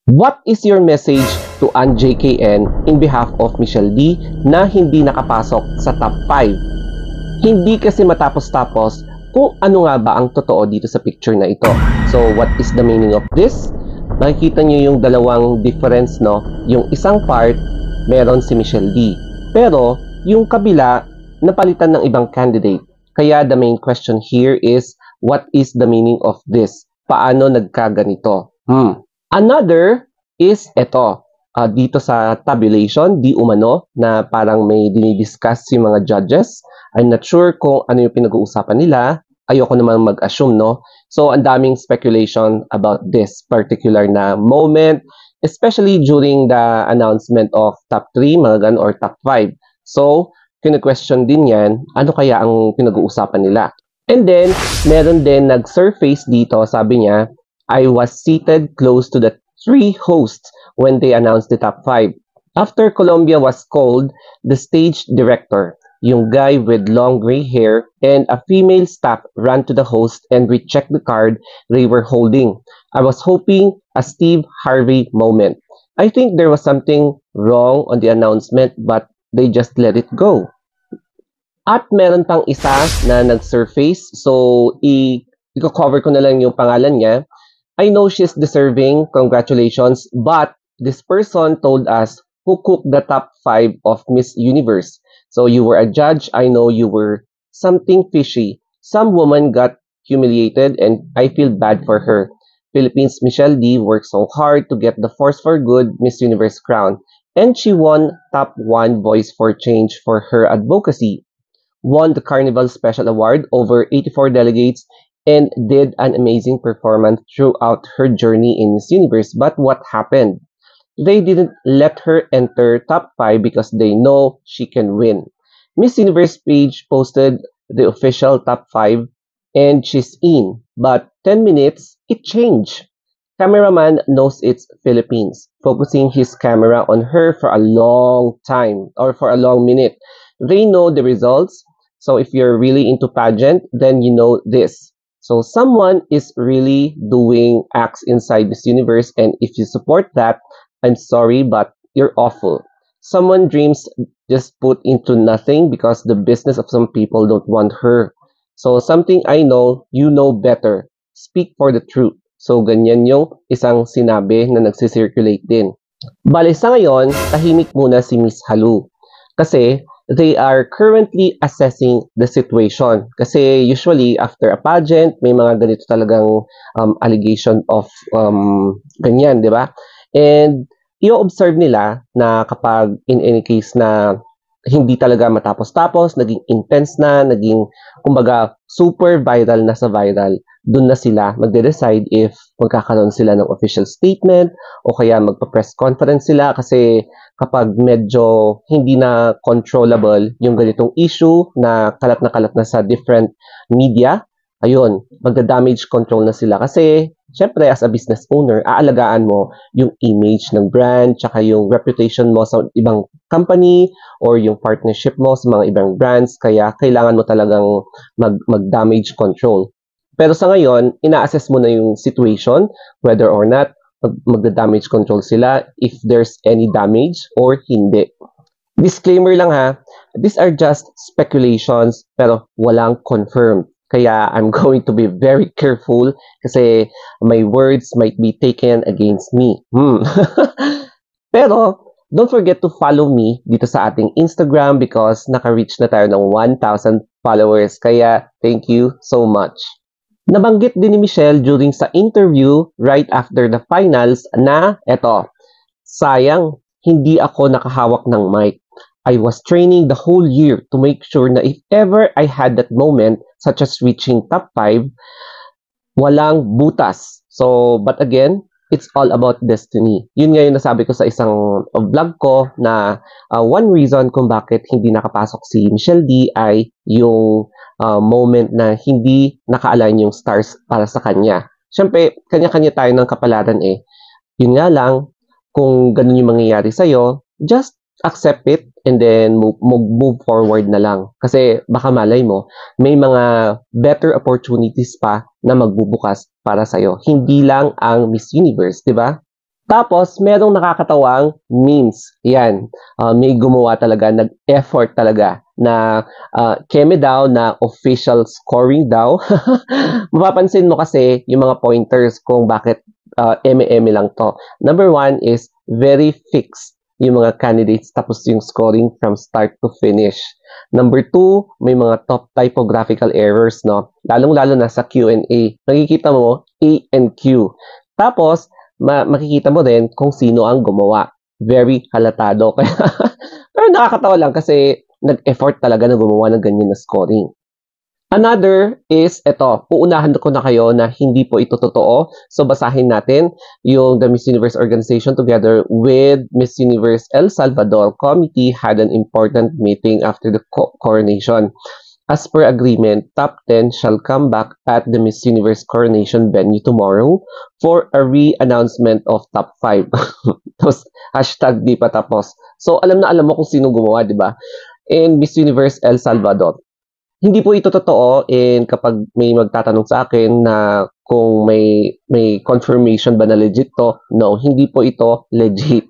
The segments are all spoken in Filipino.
What is your message to Ann JKN in behalf of Michelle D na hindi nakapasok sa top 5? Hindi kasi matapos-tapos kung ano nga ba ang totoo dito sa picture na ito. So, what is the meaning of this? Makikita nyo yung dalawang difference, no? Yung isang part, meron si Michelle D. Pero, yung kabila, napalitan ng ibang candidate. Kaya the main question here is, what is the meaning of this? Paano nagkaganito? Another is ito. Dito sa tabulation, di umano, na parang may dinidiscuss yung mga judges. I'm not sure kung ano yung pinag-uusapan nila. Ayoko naman mag-assume, no? So, ang daming speculation about this particular na moment, especially during the announcement of top 3, mga ganun, or top 5. So, kina-question din yan, ano kaya ang pinag-uusapan nila? And then, meron din nag-surface dito, sabi niya, I was seated close to the 3 hosts when they announced the top 5. After Colombia was called, the stage director, yung guy with long gray hair, and a female staff ran to the host and rechecked the card they were holding. I was hoping a Steve Harvey moment. I think there was something wrong on the announcement, but they just let it go. At meron pang isa na nag-surface, so i-cover ko na lang yung pangalan niya. I know she's deserving, congratulations, but this person told us who cooked the top 5 of Miss Universe. So you were a judge, I know you were something fishy. Some woman got humiliated and I feel bad for her. Philippines Michelle D worked so hard to get the Force for Good Miss Universe crown, and she won top 1 Voice for Change for her advocacy. Won the Carnival Special Award over 84 delegates and did an amazing performance throughout her journey in Miss Universe. But what happened? They didn't let her enter top 5 because they know she can win. Miss Universe page posted the official top 5 and she's in. But 10 minutes, it changed. Cameraman knows it's Philippines, focusing his camera on her for a long time or for a long minute. They know the results. So if you're really into pageant, then you know this. So someone is really doing acts inside this universe, and if you support that, I'm sorry, but you're awful. Someone dreams just put into nothing because the business of some people don't want her. So something I know, you know better. Speak for the truth. So ganyan yung isang sinabi na nagsisirculate din. Bale sa ngayon, tahimik muna si Miss Halu. Kasi they are currently assessing the situation. Kasi usually, after a pageant, may mga ganito talagang allegation of ganyan, di ba? And i-observe nila na kapag in any case na hindi talaga matapos-tapos, naging intense na, naging, kumbaga, super viral na sa viral, dun na sila magde-decide if magkakaroon sila ng official statement o kaya magpa-press conference sila kasi kapag medyo hindi na controllable yung ganitong issue na kalat na sa different media, ayun, magda-damage control na sila kasi syempre as a business owner, aalagaan mo yung image ng brand tsaka yung reputation mo sa ibang company or yung partnership mo sa mga ibang brands kaya kailangan mo talagang mag-damage control. Pero sa ngayon, ina-assess mo na yung situation whether or not magda-damage control sila if there's any damage or hindi. Disclaimer lang ha, these are just speculations pero walang confirmed. Kaya I'm going to be very careful kasi my words might be taken against me. Pero don't forget to follow me dito sa ating Instagram because naka-reach na tayo ng 1,000 followers. Kaya thank you so much. Nabanggit din ni Michelle during sa interview right after the finals na eto, sayang, hindi ako nakahawak ng mic. I was training the whole year to make sure na if ever I had that moment, such as reaching top 5, walang butas. So, but again, it's all about destiny. Yun nga yung nasabi ko sa isang vlog ko na one reason kung bakit hindi nakapasok si Michelle D ay yung moment na hindi naka-align yung stars para sa kanya. Siyempre, kanya-kanya tayo ng kapalaran eh. Yun nga lang, kung ganun yung mangyayari sa'yo, just accept it and then move forward na lang. Kasi baka malay mo, may mga better opportunities pa na magbubukas para sa'yo. Hindi lang ang Miss Universe, di ba? Tapos, merong nakakatawang memes. Yan, may gumawa talaga, nag-effort talaga na keme daw na official scoring daw. Mapapansin mo kasi yung mga pointers kung bakit eme-eme lang to. Number one is very fixed yung mga candidates tapos yung scoring from start to finish. Number two, may mga top typographical errors, no? Lalong-lalo na sa Q&A. Nakikita mo, A and Q. Tapos, makikita mo din kung sino ang gumawa. Very halatado. Kaya, pero nakakatawa lang kasi nag-effort talaga na gumawa ng ganyan na scoring. Another is, eto, uunahan ko na kayo na hindi po ito totoo. So, basahin natin yung the Miss Universe organization together with Miss Universe El Salvador Committee had an important meeting after the coronation. As per agreement, top 10 shall come back at the Miss Universe coronation venue tomorrow for a re-announcement of top 5. Tapos, hashtag di pa tapos. So, alam na alam mo kung sino gumawa, di ba? And Miss Universe El Salvador. Hindi po ito totoo, and kapag may magtatanong sa akin na kung may confirmation ba na legit to, no, hindi po ito legit.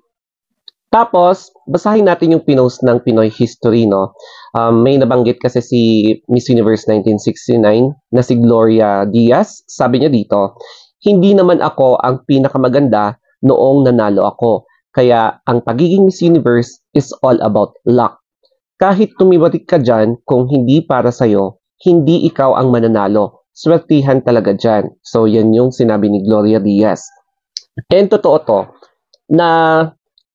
Tapos, basahin natin yung pinost ng Pinoy History, no? May nabanggit kasi si Miss Universe 1969 na si Gloria Diaz. Sabi niya dito, hindi naman ako ang pinakamaganda noong nanalo ako. Kaya ang pagiging Miss Universe is all about luck. Kahit tumiwarik ka dyan, kung hindi para sa'yo, hindi ikaw ang mananalo. Swertihan talaga dyan. So, yan yung sinabi ni Gloria Diaz. And totoo to, na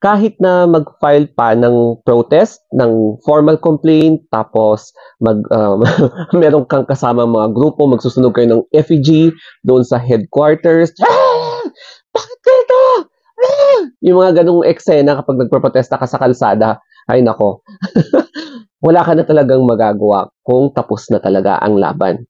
kahit na mag-file pa ng protest, ng formal complaint, tapos meron kang kasama mga grupo, magsusunog kayo ng effigy doon sa headquarters. Bakit ganito? Yung mga ganong eksena kapag nagproprotesta ka sa kalsada, ay nako, wala ka na talagang magagawa kung tapos na talaga ang laban.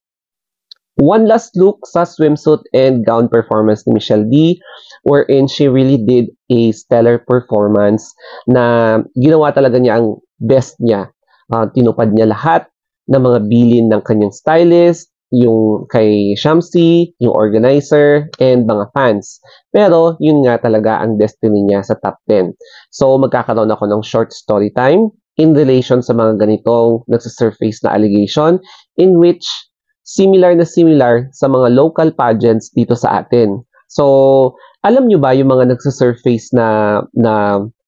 One last look sa swimsuit and gown performance ni Michelle D, wherein she really did a stellar performance na ginawa talaga niya ang best niya. Tinupad niya lahat ng mga bilin ng kanyang stylist, yung kay Shamsi, yung organizer, and mga fans. Pero yun nga talaga ang destiny niya sa top 10. So magkakaroon ako ng short story time in relation sa mga ganitong nagsasurface na allegation in which similar sa mga local pageants dito sa atin. So, alam nyo ba yung mga nagsasurface na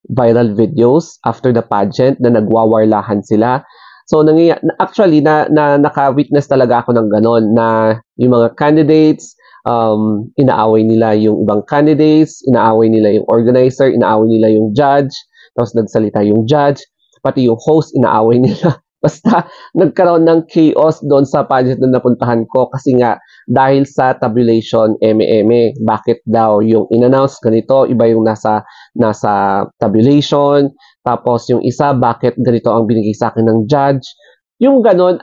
viral videos after the pageant na nagwawarlahan sila? So, actually, naka-witness talaga ako ng ganon na yung mga candidates, inaaway nila yung ibang candidates, inaaway nila yung organizer, inaaway nila yung judge, tapos nagsalita yung judge, pati yung host, inaaway nila. Basta nagkaroon ng chaos doon sa pageant na napuntahan ko kasi nga dahil sa tabulation eme-eme. Bakit daw yung in-announce ganito, iba yung nasa tabulation, tapos yung isa bakit ganito ang binigay sa akin ng judge. Yung ganon,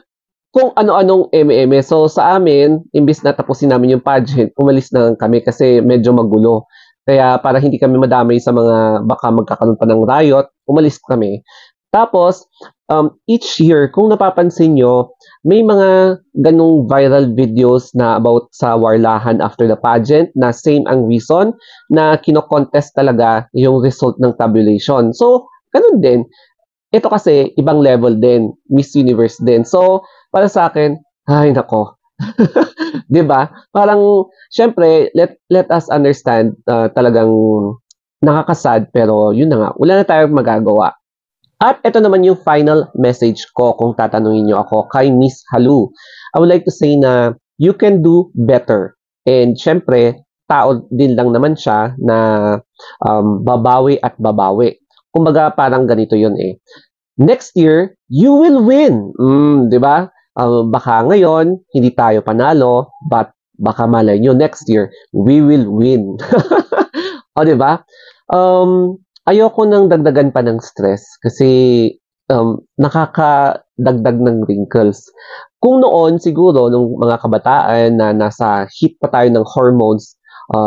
kung ano-anong eme-eme. So sa amin, imbis na tapusin namin yung pageant, umalis na kami kasi medyo magulo. Kaya para hindi kami madamay sa mga baka magkakaroon pa ng riot, umalis kami. Tapos, each year, kung napapansin nyo, may mga ganong viral videos na about sa warlahan after the pageant na same ang reason na kino-contest talaga yung result ng tabulation. So, ganun din. Ito kasi, ibang level din. Miss Universe din. So, para sa akin, ay nako. 'Di ba? Parang, syempre, let us understand, talagang nakakasad, pero yun na nga, wala na tayong magagawa. At ito naman yung final message ko kung tatanungin nyo ako kay Miss Halu. I would like to say na you can do better. And syempre, tao din lang naman siya na babawi at babawi. Kumbaga parang ganito yun eh. Next year, you will win. Di ba? Baka ngayon, hindi tayo panalo, but baka malay nyo next year, we will win. O di ba? Ayoko nang dagdagan pa ng stress kasi nakakadagdag ng wrinkles. Kung noon siguro nung mga kabataan na nasa heat pa tayo ng hormones,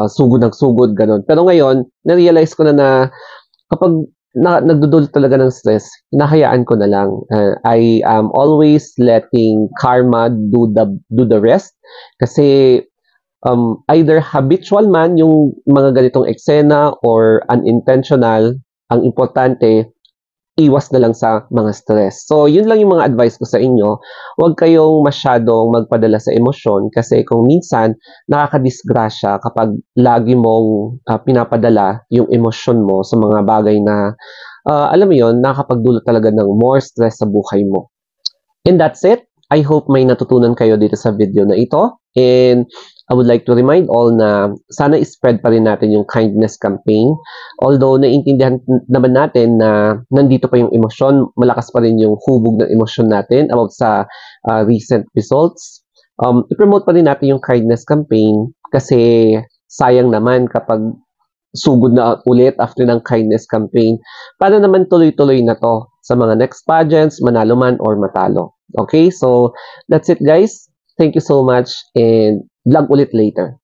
sugod ng sugod ganun. Pero ngayon, na-realize ko na kapag nagdudulot talaga ng stress, hinahayaan ko na lang. I am always letting karma do the rest kasi either habitual man yung mga ganitong eksena or unintentional, ang importante, iwas na lang sa mga stress. So, yun lang yung mga advice ko sa inyo. Huwag kayong masyadong magpadala sa emosyon kasi kung minsan nakakadisgrasya kapag lagi mong pinapadala yung emosyon mo sa mga bagay na alam mo yun, nakakapagdulot talaga ng more stress sa buhay mo. And that's it. I hope may natutunan kayo dito sa video na ito. And I would like to remind all na sana spread pa rin natin yung kindness campaign. Although naiintindihan naman natin na nandito pa yung emosyon, malakas pa rin yung hubog ng emosyon natin about sa recent results. I-promote pa rin natin yung kindness campaign kasi sayang naman kapag sugod na ulit after ng kindness campaign para naman tuloy-tuloy na to sa mga next pageants, manalo man or matalo. Okay, so that's it guys. Thank you so much and vlog ulit later.